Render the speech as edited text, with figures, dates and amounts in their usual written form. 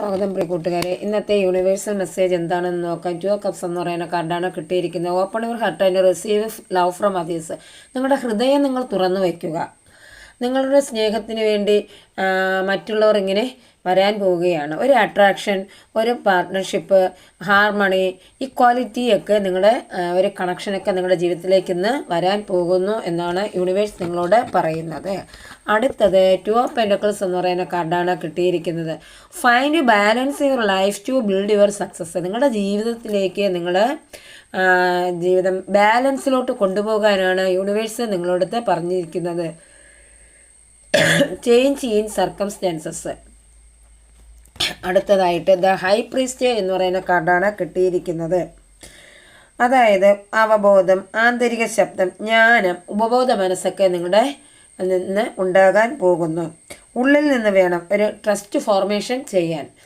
സ്വാഗതം പ്രിയ കൂട്ടുകാരെ. ഇന്നത്തെ യൂണിവേഴ്സൽ മെസ്സേജ് എന്താണെന്ന് നോക്കാം. 2 കപ്സ് എന്ന് പറയുന്ന കാർഡാണ് കിട്ടിയിരിക്കുന്നത്. Open your heart and receive love from others. നിങ്ങളുടെ ഹൃദയം നിങ്ങൾ തുറന്നു വയ്ക്കുക. നിങ്ങളുടെ സ്നേഹത്തിന് വേണ്ടി മറ്റുള്ളവർ ഇങ്ങനെ വരാൻ പോവുകയാണ്. ഒരു അട്രാക്ഷൻ, ഒരു പാർട്ട്ണർഷിപ്പ്, ഹാർമണി, ഇക്വാലിറ്റിയൊക്കെ നിങ്ങളുടെ ഒരു കണക്ഷനൊക്കെ നിങ്ങളുടെ ജീവിതത്തിലേക്ക് ഇന്ന് വരാൻ പോകുന്നു എന്നാണ് യൂണിവേഴ്സ് നിങ്ങളോട് പറയുന്നത്. അടുത്തത് 2 ഓഫ് പെൻറ്റക്കിൾസ് എന്ന് പറയുന്ന കാർഡാണ് കിട്ടിയിരിക്കുന്നത്. Find balance your life to build your success. നിങ്ങളുടെ ജീവിതത്തിലേക്ക് നിങ്ങളുടെ ജീവിതം ബാലൻസിലോട്ട് കൊണ്ടുപോകാനാണ് യൂണിവേഴ്സ് നിങ്ങളോടത്ത് പറഞ്ഞിരിക്കുന്നത്. Change in circumstances. അടുത്തതായിട്ട് ദ ഹൈ പ്രീസ്റ്റ് എന്ന് പറയുന്ന കാർഡാണ് കിട്ടിയിരിക്കുന്നത്. അതായത് അവബോധം, ആന്തരിക ശബ്ദം, ജ്ഞാനം, ഉപബോധ മനസ്സൊക്കെ നിങ്ങളുടെ നിന്ന് ഉണ്ടാകാൻ പോകുന്നു. ഉള്ളിൽ നിന്ന് വേണം ഒരു ട്രസ്റ്റ് ഫോർമേഷൻ ചെയ്യാൻ.